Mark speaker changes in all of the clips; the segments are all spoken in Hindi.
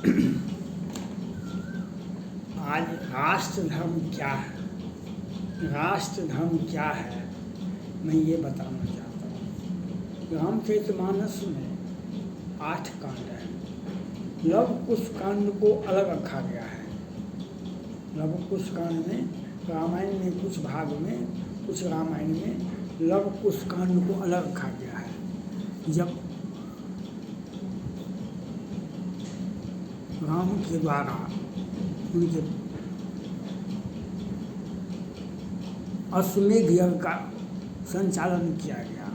Speaker 1: आज राष्ट्र धर्म क्या है, राष्ट्र धर्म क्या है, मैं ये बताना चाहता हूँ। रामचरितमानस में 8 कांड हैं। लव कुश कांड को अलग रखा गया है। लव कुश कांड में रामायण में कुछ भाग में, कुछ रामायण में लव कुश कांड को अलग रखा गया है। जब राम के द्वारा उनके अश्वमेध यज्ञ का संचालन किया गया।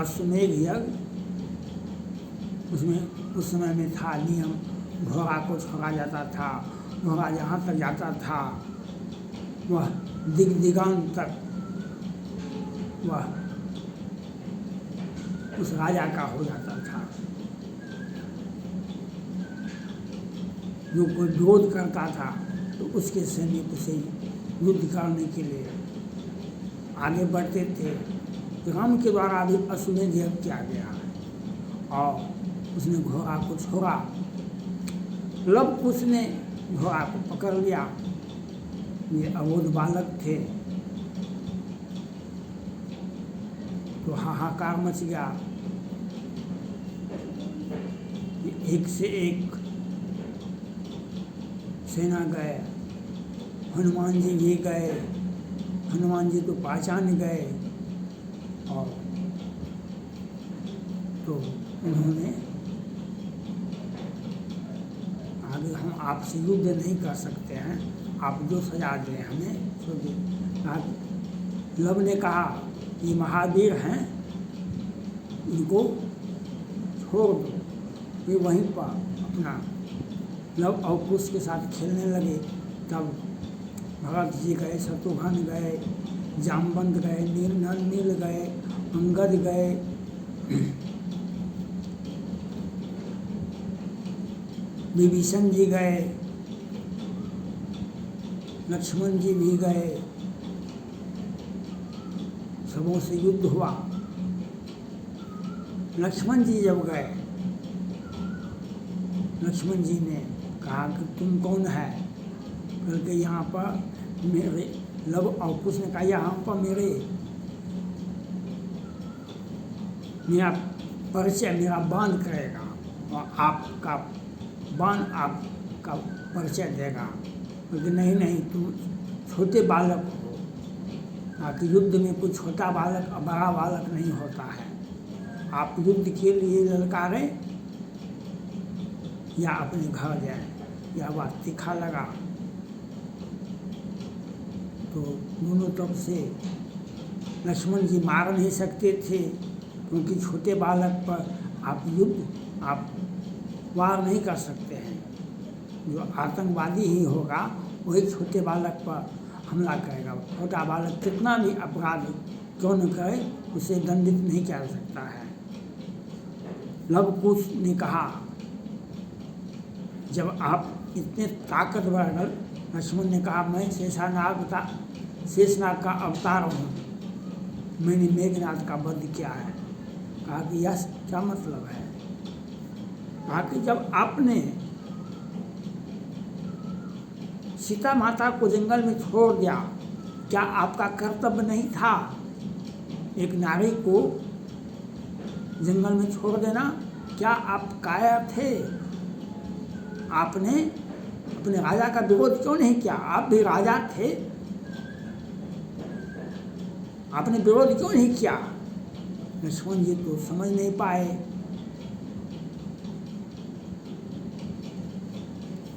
Speaker 1: अश्वमेध यज्ञ उसमें उस समय में था नियम, घोड़ा को छोड़ा जाता था, घोड़ा जहाँ तक जाता था वह दिग्दिगांत तक वह उस राजा का हो जाता था। जो कोई विरोध करता था तो उसके सैनिक उसे युद्ध करने के लिए आगे बढ़ते थे। राम के द्वारा भी अश्वमेध यज्ञ किया गया है और उसने घोड़ा को छोड़ा। लव कुश ने घोड़ा को पकड़ लिया। ये अबोध बालक थे तो हाहाकार मच गया। एक से एक सेना गए, हनुमान जी भी गए। हनुमान जी तो पहचान गए और तो उन्होंने आगे हम आपसे युद्ध नहीं कर सकते हैं, आप जो सजा दें हमें सो दे। लव ने कहा ये महावीर हैं, इनको छोड़ दो। वे वहीं पर अपना लव और कुश के साथ खेलने लगे। तब भरत जी गए, शत्रुघ्न गए, जामवंत गए, नील गए, अंगद गए, विभीषण जी गए, लक्ष्मण जी भी गए। सबों से युद्ध हुआ। लक्ष्मण जी जब गए, लक्ष्मण जी ने कहा कि तुम कौन है, करके यहाँ पर मेरे लव और कुश ने कहा यहाँ पर मेरा परिचय, मेरा बाण करेगा और आपका बाण आपका परिचय देगा। क्योंकि नहीं तुम छोटे बालक हो, ताकि युद्ध में कोई छोटा बालक और बड़ा बालक नहीं होता है। आप युद्ध के लिए ललकारें या अपने घर जाएं। यह बात तीखा लगा तो दोनों तरफ से लक्ष्मण जी मार नहीं सकते थे, क्योंकि छोटे बालक पर आप वार नहीं कर सकते हैं। जो आतंकवादी ही होगा वही छोटे बालक पर हमला करेगा। छोटा बालक कितना भी अपराध क्यों न करे उसे दंडित नहीं किया जा सकता है। लव कुश ने कहा जब आप इतने ताकतवर हैं, लक्ष्मण ने कहा मैं शेषनाग का अवतार हूँ, मैंने मेघनाथ का वध किया है। कहा कि यह क्या मतलब है। कहा कि जब आपने सीता माता को जंगल में छोड़ दिया, क्या आपका कर्तव्य नहीं था एक नारी को जंगल में छोड़ देना? क्या आप कायर थे? आपने अपने राजा का विरोध क्यों नहीं किया? आप भी राजा थे, आपने विरोध क्यों नहीं किया? लक्ष्मण जी तो समझ नहीं पाए।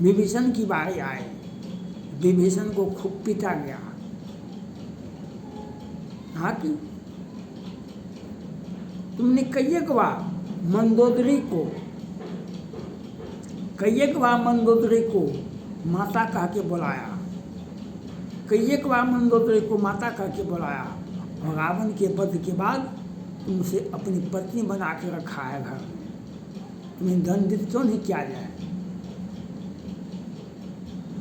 Speaker 1: विभीषण की बारी आई, विभीषण को खूब पीटा गया। हाँ कि तुमने कईयक बार मंदोदरी को माता कह के बुलाया, कईयक बार मंदोदरी को माता कह के बुलाया और रावण के वध के बाद तुमसे अपनी पत्नी बना के रखा है घर में। तुम्हें दंडित क्यों नहीं किया जाए?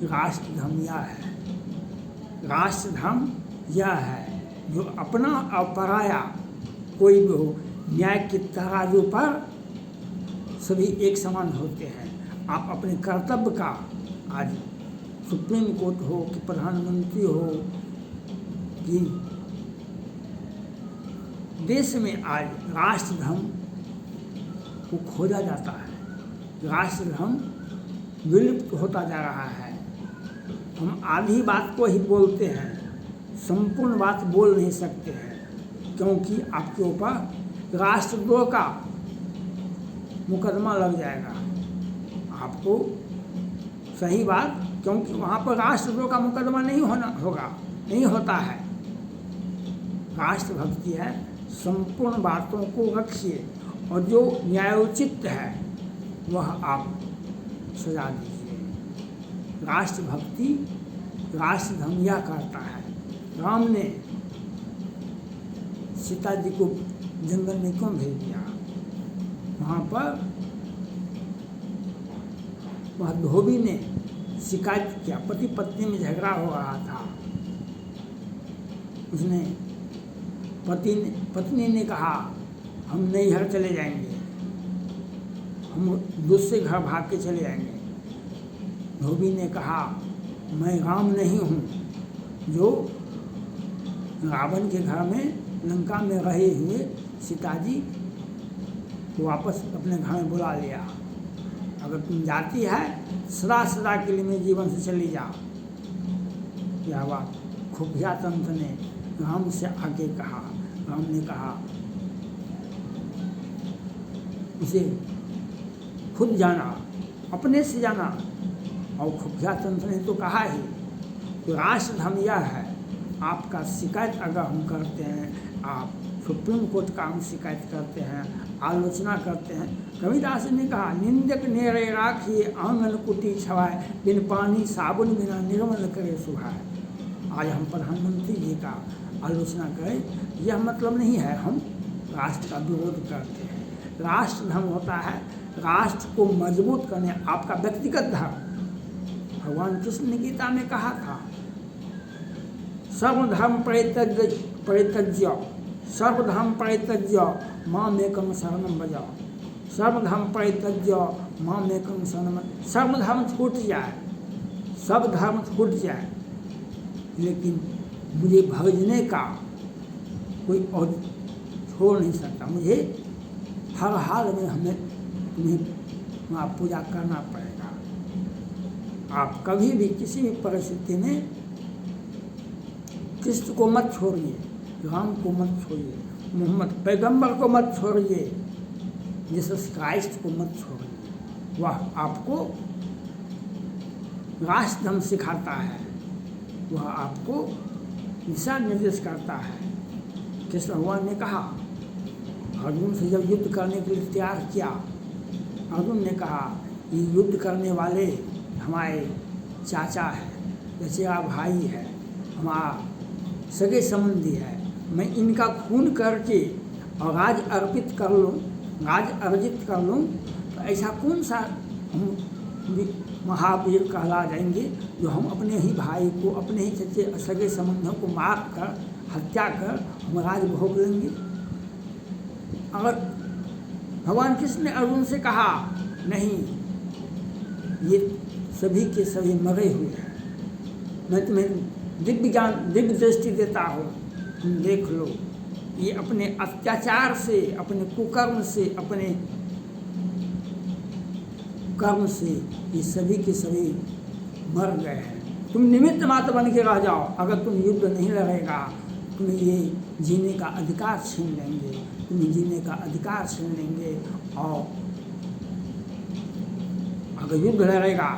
Speaker 1: राष्ट्र धर्म यह है, राष्ट्र धर्म यह है जो अपना और पराया कोई भी हो, न्याय की तराजू पर सभी एक समान होते हैं। आप अपने कर्तव्य का, आज सुप्रीम कोर्ट हो कि प्रधानमंत्री हो कि देश में आज राष्ट्र धर्म को खोजा जाता है, राष्ट्र धर्म विलुप्त होता जा रहा है। हम आधी बात को ही बोलते हैं, संपूर्ण बात बोल नहीं सकते हैं, क्योंकि आपके ऊपर राष्ट्रद्रोह का मुकदमा लग जाएगा। आपको सही बात, क्योंकि वहाँ पर राष्ट्रद्रोह का मुकदमा नहीं होता है। राष्ट्रभक्ति है, संपूर्ण बातों को रखिए और जो न्यायोचित है वह आप सजा दीजिए। राष्ट्रभक्ति, राष्ट्र धर्म यह करता है। राम ने सीता जी को जंगल में क्यों भेज दिया? वहाँ पर वह धोबी ने शिकायत किया, पति पत्नी में झगड़ा हो रहा था। उसने पत्नी ने कहा हम नैहर चले जाएंगे, हम दूसरे घर भाग के चले जाएंगे। धोबी ने कहा मैं राम नहीं हूँ जो रावण के घर में लंका में रहे हुए सीता जी को वापस अपने घर में बुला लिया। अगर तुम जाती है सदा सदा के लिए मेरे जीवन से चली जा। यह बात खुफिया तंत्र ने राम से आगे कहा। राम ने कहा उसे खुद जाना, अपने से जाना। और खुफिया तंत्र ने तो कहा ही कि राष्ट्र धर्म यह है, आपका शिकायत अगर हम करते हैं, आप सुप्रीम कोर्ट का हम शिकायत करते हैं, आलोचना करते हैं। कबीरदास ने कहा निंदक नेरे राखिए आंगन कुटी छवाए, बिन पानी साबुन बिना निर्मल करे सुभाए। आज हम प्रधानमंत्री जी का आलोचना करें, यह मतलब नहीं है हम राष्ट्र का विरोध करते हैं। राष्ट्र धर्म होता है राष्ट्र को मजबूत करने, आपका व्यक्तिगत धर्म। भगवान कृष्ण ने गीता में कहा था सर्वधर्म परित्यज्य सर्वधर्म परित्यज्य मामेकं शरणं व्रज। सर्वधर्म परित्यज्य मामेकं शरणं। सब धर्म छूट जाए, सब धर्म छूट जाए, लेकिन मुझे भजने का कोई और छोड़ नहीं सकता। मुझे हर हाल में तुम्हें वहाँ पूजा करना पड़ेगा। आप कभी भी किसी भी परिस्थिति में कृष्ण को मत छोड़िए, राम को मत छोड़िए, मोहम्मद पैगंबर को मत छोड़िए, जीसस क्राइस्ट को मत छोड़िए। वह आपको राष्ट्र धर्म सिखाता है, वह आपको दिशा निर्देश करता है। कृष्ण भगवान ने कहा अर्जुन से जब युद्ध करने के लिए तैयार किया, अर्जुन ने कहा ये युद्ध करने वाले हमारे चाचा है, चचेरा भाई है, हमारा सगे संबंधी है। मैं इनका खून करके और राज अर्जित कर लूँ तो ऐसा कौन सा हम महावीर कहला जाएंगे जो हम अपने ही भाई को, अपने ही सगे संबंधों को मार कर, हत्या कर हम राज भोग लेंगे। अगर भगवान कृष्ण ने अर्जुन से कहा नहीं, ये सभी के सभी मरे हुए हैं, मैं तुम्हें दिव्य ज्ञान, दिव्य दृष्टि देता हूँ, तुम देख लो, ये अपने अत्याचार से, अपने कुकर्म से, अपने कर्म से ये सभी के सभी मर गए हैं। तुम निमित्त मात्र बन के रह जाओ। अगर तुम युद्ध नहीं लड़ेगा, तुम्हें ये जीने का अधिकार छीन लेंगे, तुम्हें जीने का अधिकार छीन लेंगे। और अगर युद्ध लड़ेगा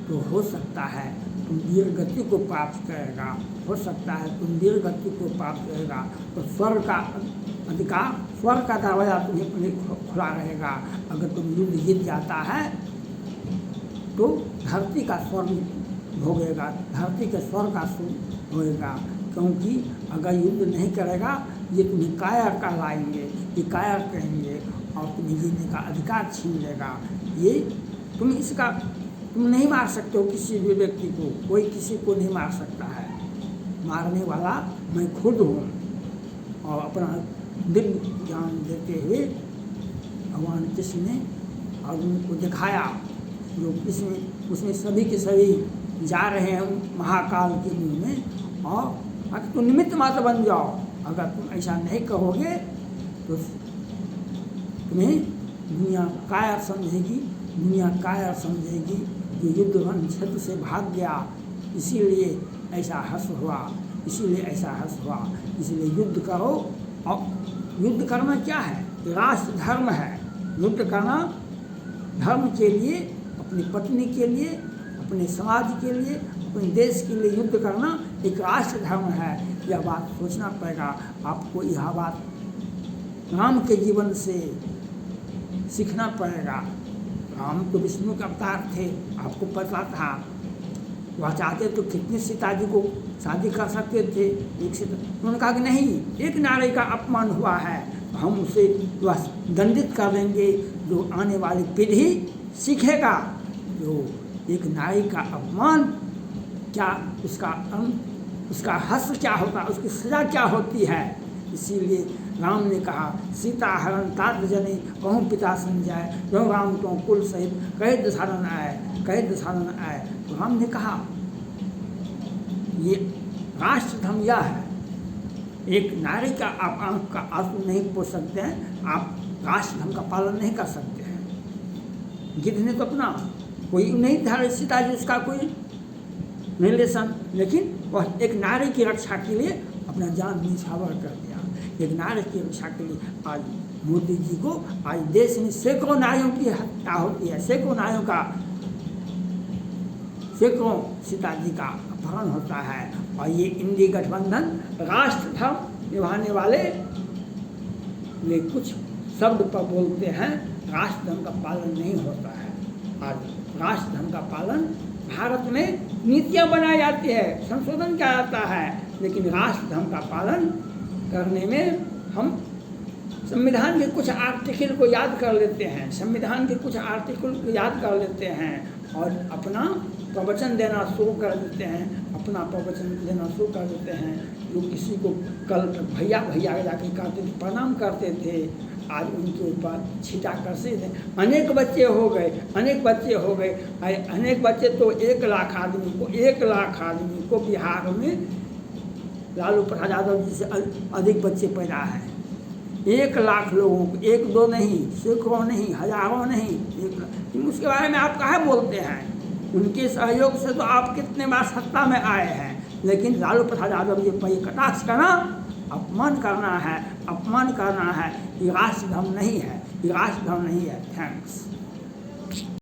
Speaker 1: तो हो सकता है तुम वीर गति को प्राप्त करेगा, हो सकता है तुम वीर गति को प्राप्त करेगा तो स्वर्ग का अधिकार, स्वर्ग का दरवाजा तुम्हें खुला रहेगा। अगर तुम युद्ध जीत जाता है तो धरती का स्वर्ग भोगेगा, धरती के स्वर्ग का सुख होएगा। क्योंकि अगर युद्ध नहीं करेगा ये तुम्हें कायर कहलाएंगे, ये कायर कहेंगे और तुम्हें जीने का अधिकार छीन लेगा। ये तुम नहीं मार सकते हो किसी भी व्यक्ति को, कोई किसी को नहीं मार सकता है। मारने वाला मैं खुद हूँ। और अपना दिव्य ज्ञान देते हुए भगवान कृष्ण ने अर्जुन को दिखाया जो इसमें उसमें सभी के सभी जा रहे हैं महाकाल के मुँह में, और अगर तुम निमित्त मात्र बन जाओ। अगर तुम ऐसा नहीं कहोगे तो तुम्हें दुनिया कायर समझेगी, दुनिया कायर समझेगी। जो युद्ध वन क्षेत्र से भाग गया, इसीलिए ऐसा हर्ष हुआ, इसीलिए ऐसा हर्ष हुआ। इसलिए युद्ध करो। और युद्ध करना क्या है? राष्ट्र धर्म है। युद्ध करना धर्म के लिए, अपनी पत्नी के लिए, अपने समाज के लिए, अपने देश के लिए युद्ध करना एक राष्ट्र धर्म है। यह बात सोचना पड़ेगा आपको। यह बात राम के जीवन से सीखना पड़ेगा। राम तो विष्णु के अवतार थे, आपको पता था। वह चाहते तो कितनी सीता जी को शादी कर सकते थे, एक सीता। उन्होंने कहा कि नहीं, एक नारी का अपमान हुआ है, हम उसे वह दंडित कर देंगे। जो आने वाली पीढ़ी सीखेगा जो एक नारी का अपमान क्या, उसका हश्र क्या होता है, उसकी सजा क्या होती है। इसीलिए राम ने कहा सीता हरण तात जने कहूँ पिता संजय, जो राम तो कुल सहित कहे दशहरण आए, कहे दशहरण आए। तो राम ने कहा ये राष्ट्र धर्म यह है, एक नारी का आप आंख का आंसू नहीं पोष सकते हैं, आप राष्ट्र धर्म का पालन नहीं कर सकते हैं। गिद्ध ने तो अपना कोई नहीं था सीता जी, उसका कोई रिलेशन, लेकिन वह एक नारी की रक्षा के लिए अपना जान न्यौछावर कर दिया। एक नारी की रक्षा के लिए आज मोदी जी को, आज देश में सैकड़ों नारियों की हत्या होती है, सैकड़ों नारियों का, सैकड़ों सीता जी का अपहरण होता है। और ये इंडी गठबंधन राष्ट्र धर्म निभाने वाले वे कुछ शब्द पर बोलते हैं, राष्ट्र धर्म का पालन नहीं होता है। आज राष्ट्र धर्म का पालन भारत में नीतियाँ बनाई जाती है, संशोधन किया जाता है, लेकिन राष्ट्र धर्म का पालन करने में हम संविधान के कुछ आर्टिकल को याद कर लेते हैं, संविधान के कुछ आर्टिकल को याद कर लेते हैं और अपना प्रवचन देना शुरू कर देते हैं, अपना प्रवचन देना शुरू कर देते हैं। जो किसी को कल भैया भैया जाके कहते थे, प्रणाम करते थे, आज उनके ऊपर छीटा कसे थे। अनेक बच्चे हो गए, अनेक बच्चे हो गए, अनेक बच्चे तो 1 लाख आदमी को बिहार में लालू प्रसाद यादव जी से अधिक बच्चे पैदा हैं। 1 लाख लोगों को, 1-2 नहीं, सैकड़ों नहीं, हजारों नहीं, 1 लाख। उसके बारे में आप काहे बोलते हैं? उनके सहयोग से तो आप कितने बार सत्ता में आए हैं, लेकिन लालू प्रसाद यादव जी पर कटाक्ष करना अपमान करना है, अपमान करना है। ये राष्ट्र धर्म नहीं है, ये राष्ट्र धर्म नहीं है। थैंक्स।